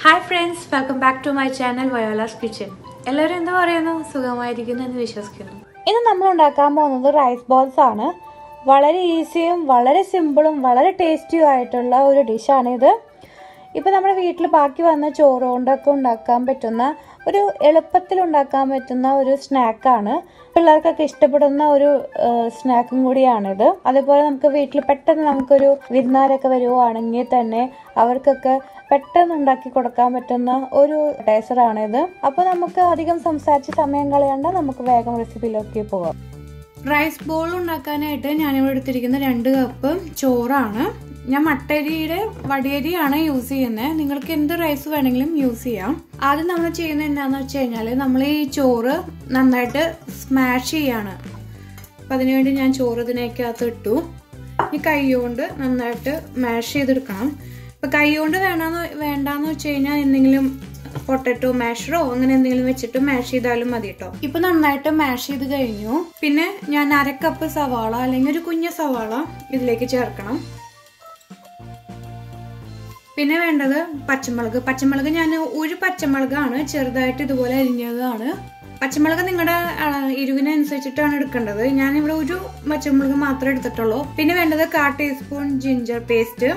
Hi friends, welcome back to my channel Viola's Kitchen. എല്ലാവരും എന്താ പറയുന്നു? സുഖമായിരിക്കുന്നു എന്ന് വിശ്വസിക്കുന്നു. ഇന്ന് നമ്മൾ ഉണ്ടാക്കാൻ പോകുന്നത് റൈസ് ബോൾസ് ആണ്. വളരെ ഈസിയും വളരെ സിമ്പിളും വളരെ ടേസ്റ്റിയും ആയിട്ടുള്ള ഒരു ഡിഷാണ് ഇത്. ഇപ്പോൾ നമ്മുടെ വീട്ടിൽ ബാക്കി വന്ന ചോറ് കൊണ്ടൊക്കെ ഉണ്ടാക്കാൻ പറ്റുന്ന ഒരു എളുപ്പത്തിൽ ഉണ്ടാക്കാൻ പറ്റുന്ന ഒരു സ്നാക്കാണ്. പിള്ളേർക്കൊക്കെ ഇഷ്ടപ്പെടുന്ന ഒരു സ്നാക്കും കൂടിയാണിത്. അതേപോലെ നമുക്ക് വീട്ടിൽ പെട്ടെന്ന് നമുക്കൊരു വിരുന്നുകാരൊക്കെ വരുവാണെങ്കിൽ തന്നെ അവർക്കൊക്കെ പെട്ടെന്ന് ഉണ്ടാക്കി കൊടുക്കാൻ പറ്റുന്ന ഒരു ഡെസറാണിത്. അപ്പോൾ നമുക്ക് അധികം സംസാരിച്ച് സമയം കളയണ്ട, നമുക്ക് വേഗം റെസിപ്പിയിലേക്ക് പോകാം. റൈസ് ബോൾ ഉണ്ടാക്കാനായിട്ട് ഞാനിവിടെ എടുത്തിരിക്കുന്ന 2 കപ്പ് ചോറാണ്. ഞാൻ മട്ടരിയുടെ വടിയരിയാണ് യൂസ് ചെയ്യുന്നത്. നിങ്ങൾക്ക് എന്ത് റൈസ് വേണമെങ്കിലും യൂസ് ചെയ്യാം. ആദ്യം നമ്മൾ ചെയ്യുന്നത് എന്താണെന്ന് വെച്ച് കഴിഞ്ഞാൽ നമ്മൾ ഈ ചോറ് നന്നായിട്ട് സ്മാഷ് ചെയ്യാണ്. അപ്പം അതിനുവേണ്ടി ഞാൻ ചോറ് ഇതിനകത്ത് ഇട്ടു. ഈ കൈ കൊണ്ട് നന്നായിട്ട് മാഷ് ചെയ്തെടുക്കണം. ഇപ്പം കൈ കൊണ്ട് വേണ്ടാന്ന് വെച്ച് കഴിഞ്ഞാൽ എന്തെങ്കിലും പൊട്ടറ്റോ മാഷറോ അങ്ങനെ എന്തെങ്കിലും വെച്ചിട്ട് മാഷ് ചെയ്താലും മതി കേട്ടോ. ഇപ്പൊ നന്നായിട്ട് മാഷ് ചെയ്ത് കഴിഞ്ഞു. പിന്നെ ഞാൻ 1/2 കപ്പ് സവാള അല്ലെങ്കിൽ ഒരു കുഞ്ഞ സവാള ഇതിലേക്ക് ചേർക്കണം. പിന്നെ വേണ്ടത് പച്ചമുളക് ഞാൻ ഒരു പച്ചമുളകാണ് ചെറുതായിട്ട് ഇതുപോലെ അരിഞ്ഞതാണ്. പച്ചമുളക് നിങ്ങളുടെ എരിവിനനുസരിച്ചിട്ടാണ് എടുക്കേണ്ടത്. ഞാനിവിടെ ഒരു പച്ചമുളക് മാത്രമേ എടുത്തിട്ടുള്ളൂ. പിന്നെ വേണ്ടത് 1/4 ടീസ്പൂൺ ജിഞ്ചർ പേസ്റ്റ്.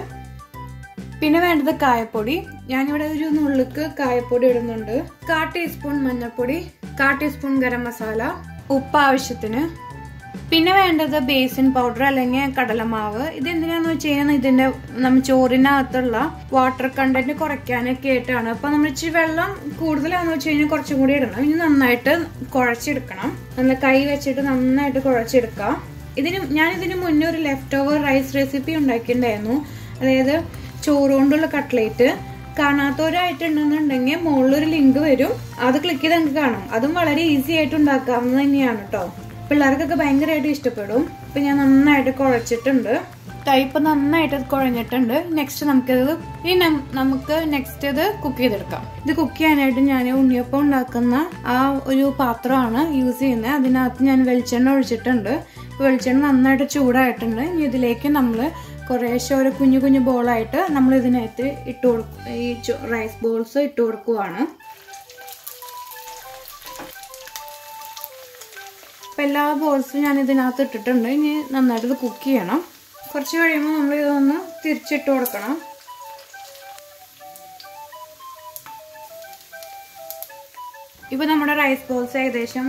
പിന്നെ വേണ്ടത് കായപ്പൊടി. ഞാനിവിടെ ഒരു നുള്ളിക്ക് കായപ്പൊടി ഇടുന്നുണ്ട്. 1/4 ടീസ്പൂൺ മഞ്ഞൾപ്പൊടി, 1/4 ടീസ്പൂൺ ഗരം മസാല, ഉപ്പ് ആവശ്യത്തിന്. പിന്നെ വേണ്ടത് ബേസിൻ പൗഡർ അല്ലെങ്കിൽ കടലമാവ്. ഇത് എന്തിനാന്ന് വെച്ച് കഴിഞ്ഞാൽ ഇതിന്റെ നമ്മൾ ചോറിനകത്തുള്ള വാട്ടർ കണ്ടന്റ് കുറയ്ക്കാനൊക്കെ ആയിട്ടാണ്. അപ്പൊ നമ്മൾ ഇച്ചിരി വെള്ളം കൂടുതലാന്ന് വെച്ച് കഴിഞ്ഞാൽ കുറച്ചും കൂടി ഇടണം. ഇനി നന്നായിട്ട് കുഴച്ചെടുക്കണം. നല്ല കൈ വെച്ചിട്ട് നന്നായിട്ട് കുഴച്ചെടുക്കാം. ഞാനിതിന് മുന്നേ ഒരു ലെഫ്റ്റ് ഓവർ റൈസ് റെസിപ്പി ഉണ്ടാക്കിയിട്ടുണ്ടായിരുന്നു. അതായത് ചോറ് കൊണ്ടുള്ള കട്ട്ലേറ്റ്. കാണാത്തവരായിട്ടുണ്ടെന്നുണ്ടെങ്കിൽ മുകളിലൊരു ലിങ്ക് വരും, അത് ക്ലിക്ക് ചെയ്ത് നമുക്ക് കാണാം. അതും വളരെ ഈസി ആയിട്ട് ഉണ്ടാക്കാവുന്നത് തന്നെയാണ് കേട്ടോ. പിള്ളേർക്കൊക്കെ ഭയങ്കരമായിട്ട് ഇഷ്ടപ്പെടും. ഇപ്പൊ ഞാൻ നന്നായിട്ട് കുഴച്ചിട്ടുണ്ട്. ടൈപ്പ് നന്നായിട്ട് കുഴഞ്ഞിട്ടുണ്ട്. നെക്സ്റ്റ് നമുക്ക് നെക്സ്റ്റ് ഇത് കുക്ക് ചെയ്തെടുക്കാം. ഇത് കുക്ക് ചെയ്യാനായിട്ട് ഞാൻ ഉണ്ണിയപ്പം ഉണ്ടാക്കുന്ന ആ ഒരു പാത്രമാണ് യൂസ് ചെയ്യുന്നത്. അതിനകത്ത് ഞാൻ വെളിച്ചെണ്ണ ഒഴിച്ചിട്ടുണ്ട്. വെളിച്ചെണ്ണ നന്നായിട്ട് ചൂടായിട്ടുണ്ട്. ഇനി ഇതിലേക്ക് നമ്മൾ കുറേശ്ശെ ഒരു കുഞ്ഞു കുഞ്ഞു ബോളായിട്ട് നമ്മൾ ഇതിനകത്ത് ഈ റൈസ് ബോൾസ് ഇട്ട് കൊടുക്കുവാണ്. അപ്പം എല്ലാ ബോൾസും ഞാൻ ഇതിനകത്ത് ഇട്ടിട്ടുണ്ട്. ഇനി നന്നായിട്ട് ഇത് കുക്ക് ചെയ്യണം. കുറച്ച് കഴിയുമ്പോൾ നമ്മൾ ഇതൊന്ന് തിരിച്ചിട്ട് കൊടുക്കണം. ഇപ്പം നമ്മുടെ റൈസ് ബോൾസ് ഏകദേശം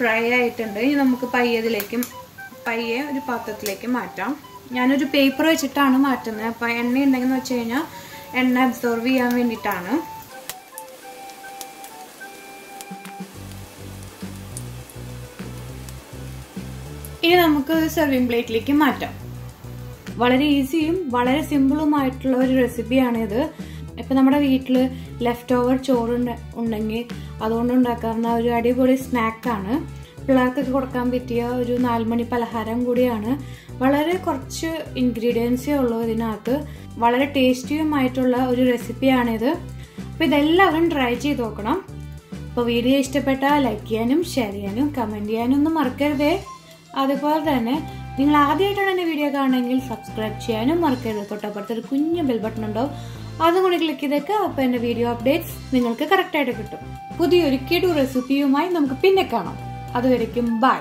ഫ്രൈ ആയിട്ടുണ്ട്. ഇനി നമുക്ക് പയ്യെ ഒരു പാത്രത്തിലേക്ക് മാറ്റാം. ഞാനൊരു പേപ്പർ വെച്ചിട്ടാണ് മാറ്റുന്നത്. അപ്പം എണ്ണ ഉണ്ടെങ്കിൽ വെച്ച് കഴിഞ്ഞാൽ എണ്ണ അബ്സോർവ് ചെയ്യാൻ വേണ്ടിയിട്ടാണ്. ഇനി നമുക്ക് സെർവിങ് പ്ലേറ്റിലേക്ക് മാറ്റാം. വളരെ ഈസിയും വളരെ സിമ്പിളുമായിട്ടുള്ള ഒരു റെസിപ്പിയാണിത്. ഇപ്പം നമ്മുടെ വീട്ടിൽ ലെഫ്റ്റ് ഓവർ ചോറ് ഉണ്ടെങ്കിൽ അതുകൊണ്ട് ഉണ്ടാക്കാവുന്ന ഒരു അടിപൊളി സ്നാക്കാണ്. പിള്ളേർക്കൊക്കെ കൊടുക്കാൻ പറ്റിയ ഒരു 4 മണി പലഹാരം കൂടിയാണ്. വളരെ കുറച്ച് ഇൻഗ്രീഡിയൻസേ ഉള്ളൂ ഇതിനകത്ത്. വളരെ ടേസ്റ്റിയുമായിട്ടുള്ള ഒരു റെസിപ്പിയാണിത്. അപ്പോൾ ഇതെല്ലാവരും ട്രൈ ചെയ്ത് നോക്കണം. അപ്പോൾ വീഡിയോ ഇഷ്ടപ്പെട്ടാൽ ലൈക്ക് ചെയ്യാനും ഷെയർ ചെയ്യാനും കമൻറ്റ് ചെയ്യാനും ഒന്നും മറക്കരുതേ. അതുപോലെ തന്നെ നിങ്ങൾ ആദ്യമായിട്ടാണ് എൻ്റെ വീഡിയോ കാണുന്നതെങ്കിൽ സബ്സ്ക്രൈബ് ചെയ്യാനും മറക്കരുത്. തൊട്ടപ്പുറത്തൊരു കുഞ്ഞു ബെൽ ബട്ടൺ ഉണ്ടാവും, അതും കൂടി ക്ലിക്ക് ചെയ്തേക്കുക. അപ്പോൾ എൻ്റെ വീഡിയോ അപ്ഡേറ്റ്സ് നിങ്ങൾക്ക് കറക്റ്റായിട്ട് കിട്ടും. പുതിയൊരു കിടു റെസിപ്പിയുമായി നമുക്ക് പിന്നെ കാണാം. അതുവരയ്ക്കും ബൈ.